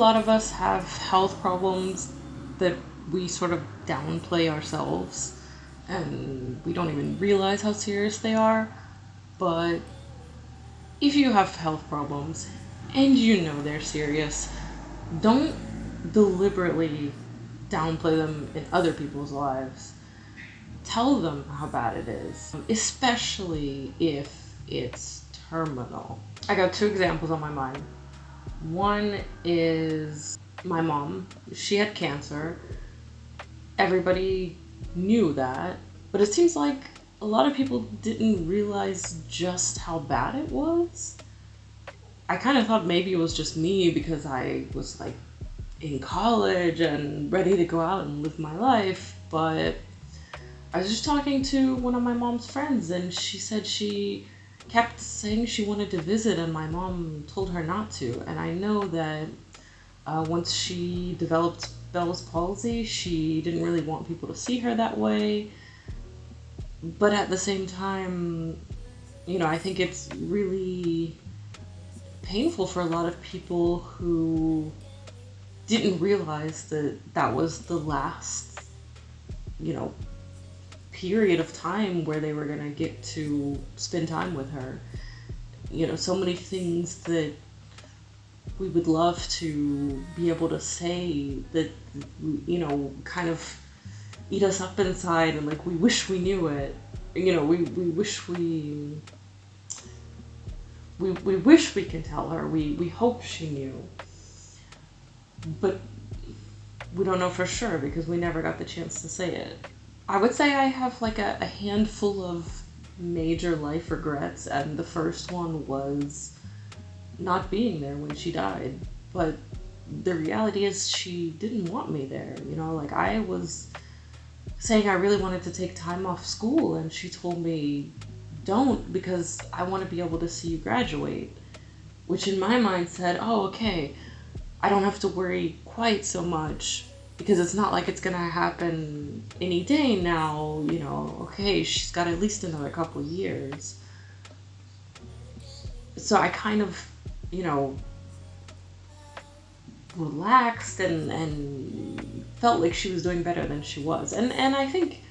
lot of us have health problems that we sort of downplay ourselves and we don't even realize how serious they are. But if you have health problems and you know they're serious, don't deliberately downplay them in other people's lives. Tell them how bad it is, especially if it's terminal. I got two examples on my mind. One is my mom. She had cancer. Everybody knew that, but it seems like a lot of people didn't realize just how bad it was. I kind of thought maybe it was just me because I was like in college and ready to go out and live my life, but I was just talking to one of my mom's friends and she said she kept saying she wanted to visit and my mom told her not to. And I know that once she developed Bell's palsy, she didn't really want people to see her that way. But at the same time, I think it's really painful for a lot of people who didn't realize that that was the last, period of time where they were going to get to spend time with her. So many things that we would love to be able to say that, kind of eat us up inside and like we wish we knew it. We wish we wish we can tell her. We hope she knew. But we don't know for sure because we never got the chance to say it. I would say I have like a handful of major life regrets, and the first one was not being there when she died. But the reality is she didn't want me there. Like I was saying I really wanted to take time off school and she told me don't because I want to be able to see you graduate. Which in my mind said, oh, okay, I don't have to worry quite so much because it's not like it's gonna happen any day now, okay, she's got at least another couple years. So I kind of, relaxed and felt like she was doing better than she was. And I think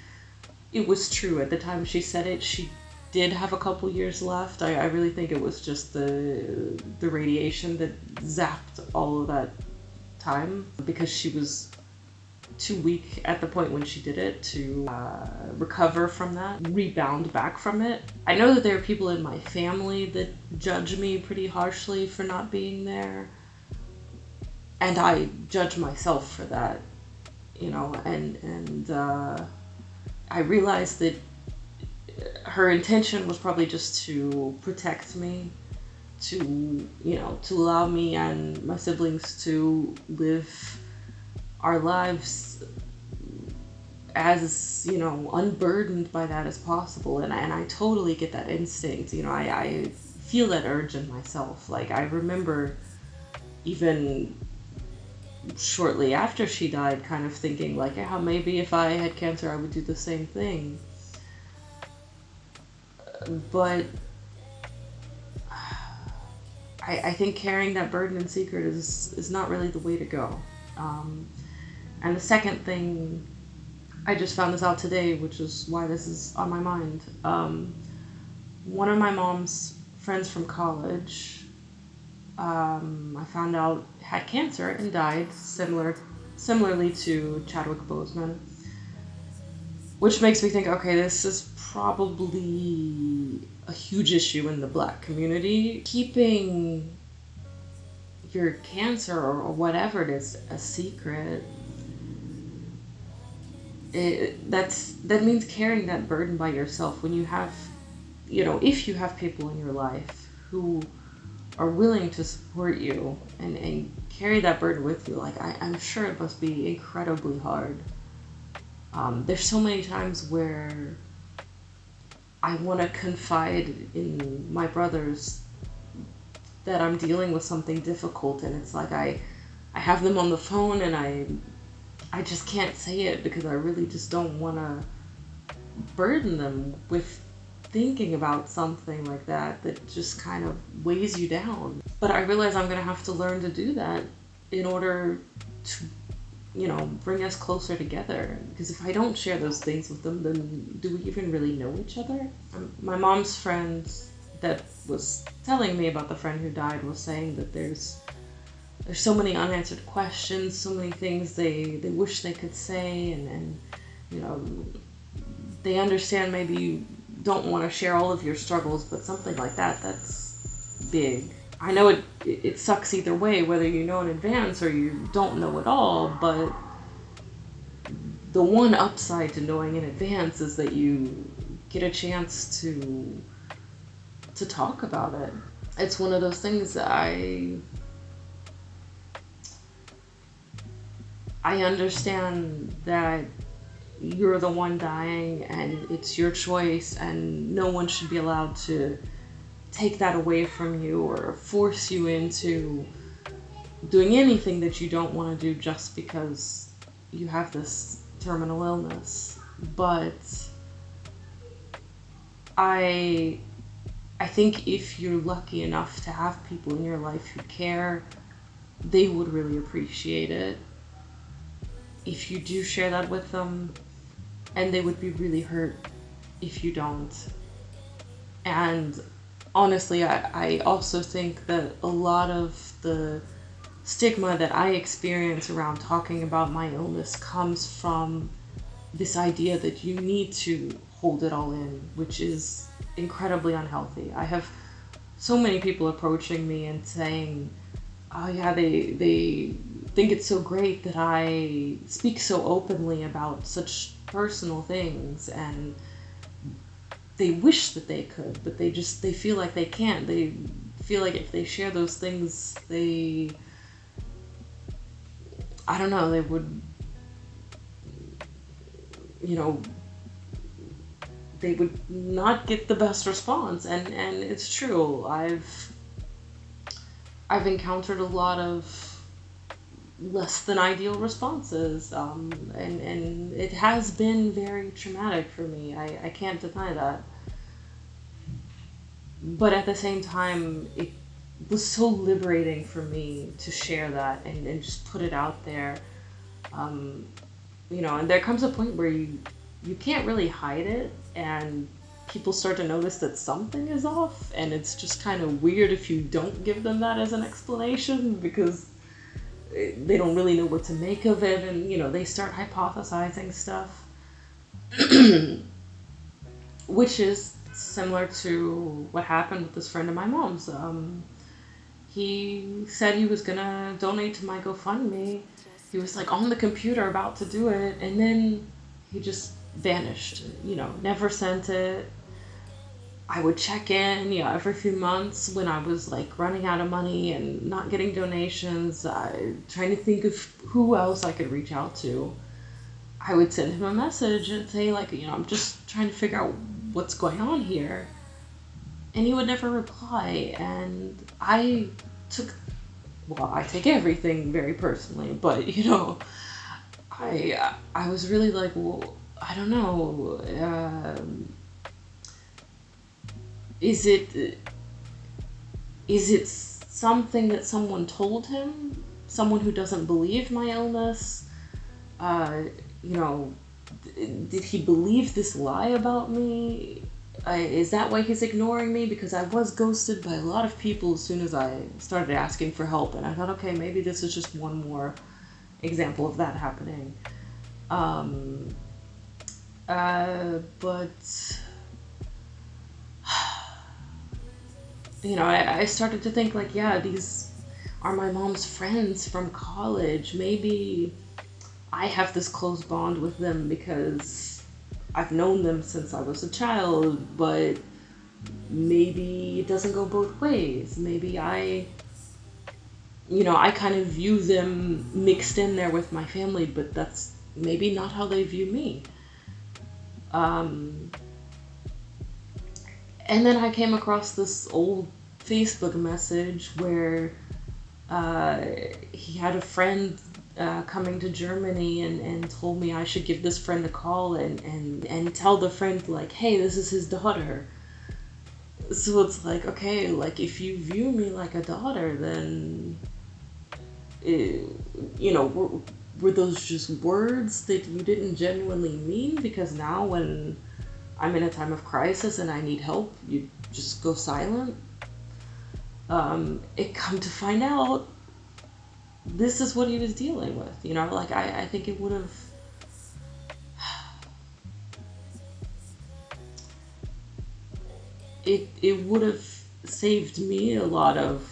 it was true at the time she said it. She did have a couple years left. I really think it was just the radiation that zapped all of that time because she was too weak at the point when she did it to recover from that, rebound back from it. I know that there are people in my family that judge me pretty harshly for not being there. And I judge myself for that, and I realized that her intention was probably just to protect me, to allow me and my siblings to live our lives as, unburdened by that as possible. And I totally get that instinct. I feel that urge in myself. Like, I remember even shortly after she died kind of thinking like, yeah, maybe if I had cancer I would do the same thing. But I think carrying that burden in secret is not really the way to go. And the second thing, I just found this out today, which is why this is on my mind. One of my mom's friends from college, I found out had cancer and died similarly to Chadwick Boseman, which makes me think, okay, this is probably a huge issue in the Black community. Keeping your cancer or whatever it is a secret, that means carrying that burden by yourself. When you have, if you have people in your life who are willing to support you and carry that burden with you, like I'm sure it must be incredibly hard. There's so many times where I want to confide in my brothers that I'm dealing with something difficult, and it's like I have them on the phone and I just can't say it because I really just don't want to burden them with thinking about something like that just kind of weighs you down. But I realize I'm going to have to learn to do that in order to, bring us closer together. Because if I don't share those things with them, then do we even really know each other? My mom's friend that was telling me about the friend who died was saying that there's so many unanswered questions, so many things they wish they could say, and you know, they understand maybe you don't want to share all of your struggles, but something like that's big. I know it sucks either way, whether you know in advance or you don't know at all, but the one upside to knowing in advance is that you get a chance to talk about it. It's one of those things that I understand that you're the one dying and it's your choice, and no one should be allowed to take that away from you or force you into doing anything that you don't want to do just because you have this terminal illness. But I think if you're lucky enough to have people in your life who care, they would really appreciate it if you do share that with them, and they would be really hurt if you don't. And honestly, I also think that a lot of the stigma that I experience around talking about my illness comes from this idea that you need to hold it all in, which is incredibly unhealthy. I have so many people approaching me and saying, oh yeah, they think it's so great that I speak so openly about such personal things, and they wish that they could, but they feel like they can't. They feel like if they share those things, I don't know, they would, they would not get the best response. And it's true. I've encountered a lot of less than ideal responses, and it has been very traumatic for me. I can't deny that. But at the same time, it was so liberating for me to share that and just put it out there. And there comes a point where you can't really hide it, and people start to notice that something is off, and it's just kind of weird if you don't give them that as an explanation, because they don't really know what to make of it, and they start hypothesizing stuff. Which is similar to what happened with this friend of my mom's. He said he was gonna donate to my GoFundMe. He was like on the computer about to do it, and then he just vanished. Never sent it. I would check in, every few months when I was like running out of money and not getting donations, trying to think of who else I could reach out to. I would send him a message and say like, I'm just trying to figure out what's going on here. And he would never reply. And I take everything very personally, but I was really like, well, I don't know. Is it something that someone told him? Someone who doesn't believe my illness? Did he believe this lie about me? Is that why he's ignoring me? Because I was ghosted by a lot of people as soon as I started asking for help, and I thought, okay, maybe this is just one more example of that happening. But I started to think like, yeah, these are my mom's friends from college. Maybe I have this close bond with them because I've known them since I was a child, but maybe it doesn't go both ways. Maybe I kind of view them mixed in there with my family, but that's maybe not how they view me. And then I came across this old Facebook message where he had a friend coming to Germany and told me I should give this friend a call and tell the friend, like, hey, this is his daughter. So it's like, okay, like, if you view me like a daughter, then it, you know, were those just words that you didn't genuinely mean? Because now when I'm in a time of crisis and I need help, you just go silent. It come to find out, this is what he was dealing with. You know, like I think it would have. It would have saved me a lot of,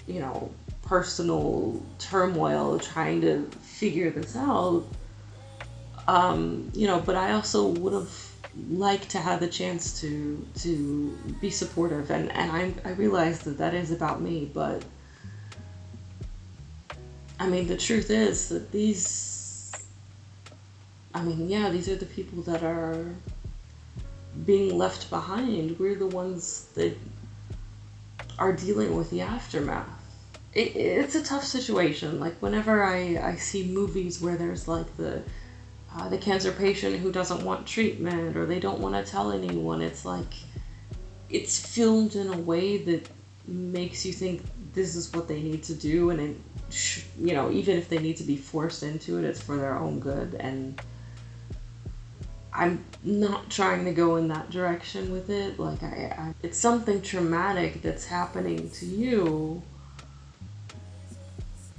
you know, personal turmoil trying to figure this out. You know, but I also would have liked to have the chance to be supportive, and I realize that that is about me, but I mean the truth is that yeah, these are the people that are being left behind. We're the ones that are dealing with the aftermath. It's a tough situation. Like whenever I see movies where there's like the cancer patient who doesn't want treatment or they don't want to tell anyone, it's like it's filmed in a way that makes you think this is what they need to do, and you know, even if they need to be forced into it, it's for their own good. And I'm not trying to go in that direction with it. Like it's something traumatic that's happening to you,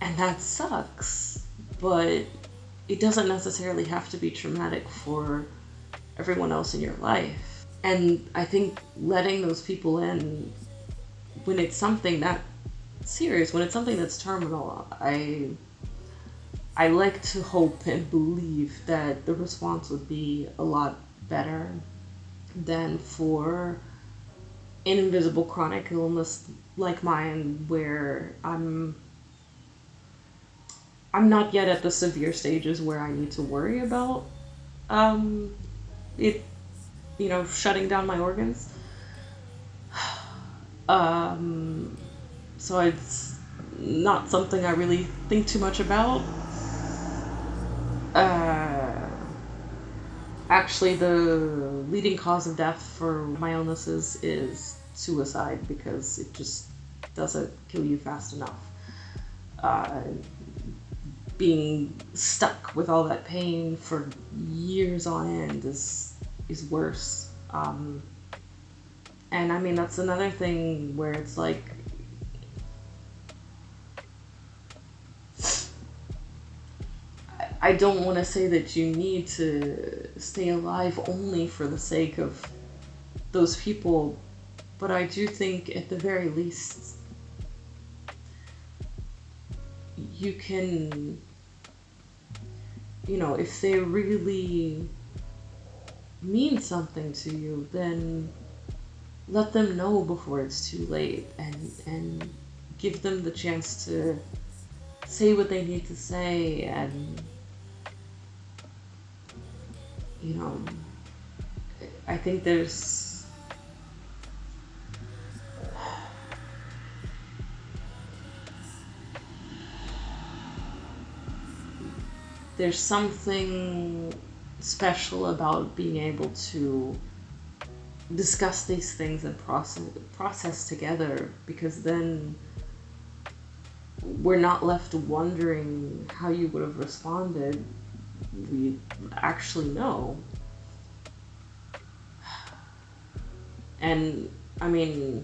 and that sucks. But it doesn't necessarily have to be traumatic for everyone else in your life. And I think letting those people in when it's something that serious, when it's something that's terminal, I like to hope and believe that the response would be a lot better than for an invisible chronic illness like mine, where I'm not yet at the severe stages where I need to worry about it, you know, shutting down my organs. Um, so it's not something I really think too much about. Uh, Actually, the leading cause of death for my illnesses is suicide, because it just doesn't kill you fast enough. Uh, Being stuck with all that pain for years on end is worse. And I mean, that's another thing where it's like, I don't want to say that you need to stay alive only for the sake of those people, but I do think at the very least you can, you know, if they really mean something to you, then let them know before it's too late, and give them the chance to say what they need to say. And you know, I think there's something special about being able to discuss these things and process together, because then we're not left wondering how you would have responded. We actually know. And I mean,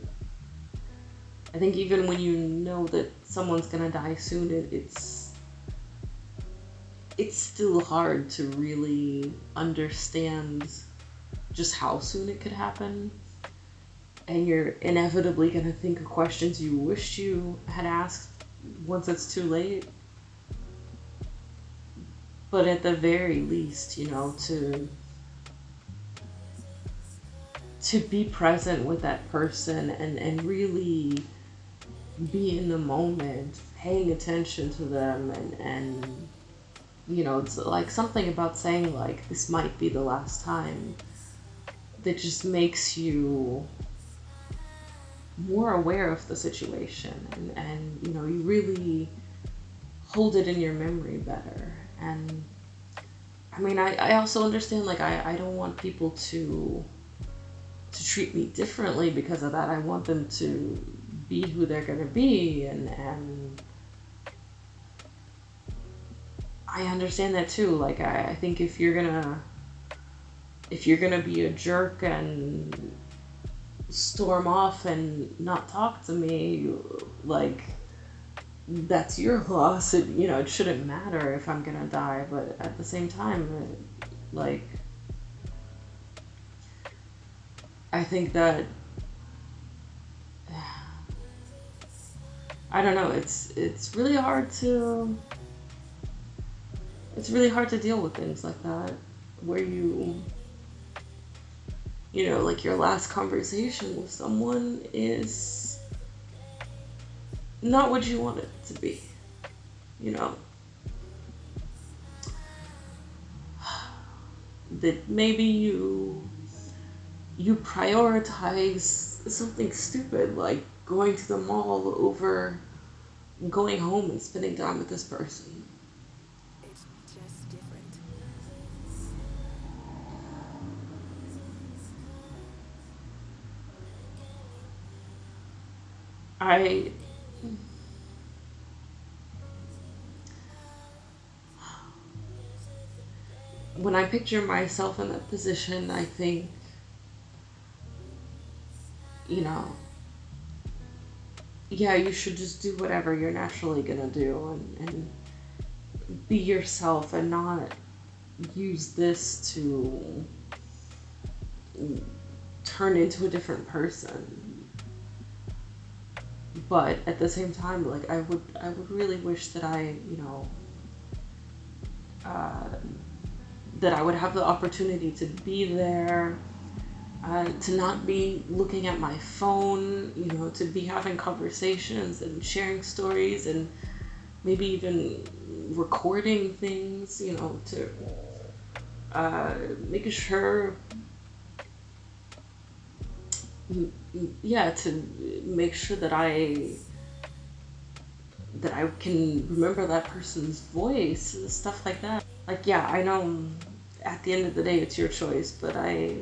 I think even when you know that someone's gonna die soon, it's still hard to really understand just how soon it could happen. And you're inevitably gonna think of questions you wished you had asked once it's too late. But at the very least, you know, to be present with that person, and really be in the moment, paying attention to them, and you know, it's like something about saying like, this might be the last time, that just makes you more aware of the situation, and you know, you really hold it in your memory better. And I mean, I also understand, like, I don't want people to treat me differently because of that. I want them to be who they're gonna be, and I understand that too. Like, I think if you're gonna be a jerk and storm off and not talk to me, like, that's your loss. It shouldn't matter if I'm gonna die, but at the same time, like, I think that I don't know. It's really hard to deal with things like that, where like your last conversation with someone is not what you want it to be. You know, that maybe you prioritize something stupid like going to the mall over going home and spending time with this person. It's just different. I When I picture myself in that position, I think, you know, yeah, you should just do whatever you're naturally gonna do, and be yourself and not use this to turn into a different person. But at the same time, like, I would really wish that uh, that I would have the opportunity to be there, to not be looking at my phone, to be having conversations and sharing stories and maybe even recording things, to making sure, yeah, to make sure that I can remember that person's voice, stuff like that. Like, yeah, I know at the end of the day it's your choice, but I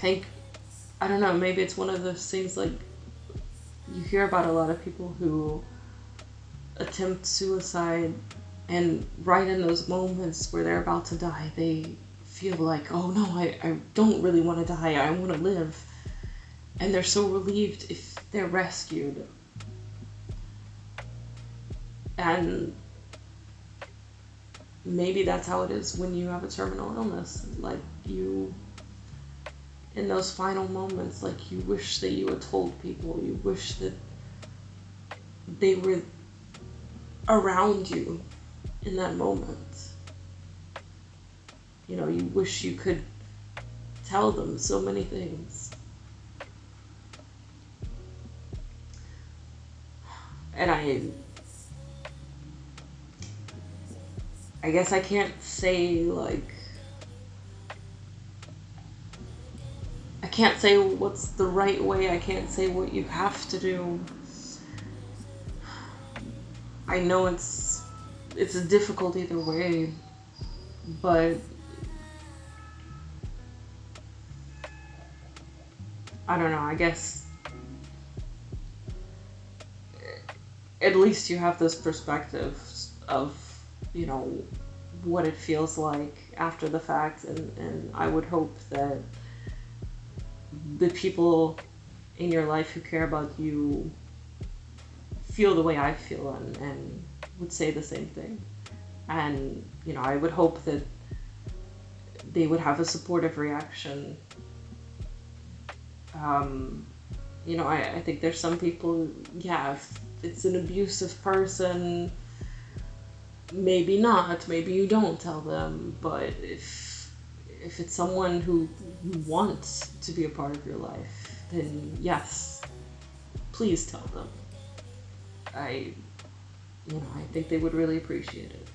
think, I don't know, maybe it's one of those things, like, you hear about a lot of people who attempt suicide, and right in those moments where they're about to die, they feel like, oh no, I don't really want to die, I want to live. And they're so relieved if they're rescued. And maybe that's how it is when you have a terminal illness. Like, in those final moments, like, you wish that you had told people, you wish that they were around you in that moment. You wish you could tell them so many things. And I guess I can't say, like, I can't say what's the right way. I can't say what you have to do. I know it's difficult either way, but I don't know. I guess at least you have this perspective of, you know, what it feels like after the fact, and I would hope that the people in your life who care about you feel the way I feel, and would say the same thing. And, I would hope that they would have a supportive reaction. Um, I think there's some people, yeah, if it's an abusive person, maybe not, maybe you don't tell them, but if it's someone who wants to be a part of your life, then yes, please tell them. I I think they would really appreciate it.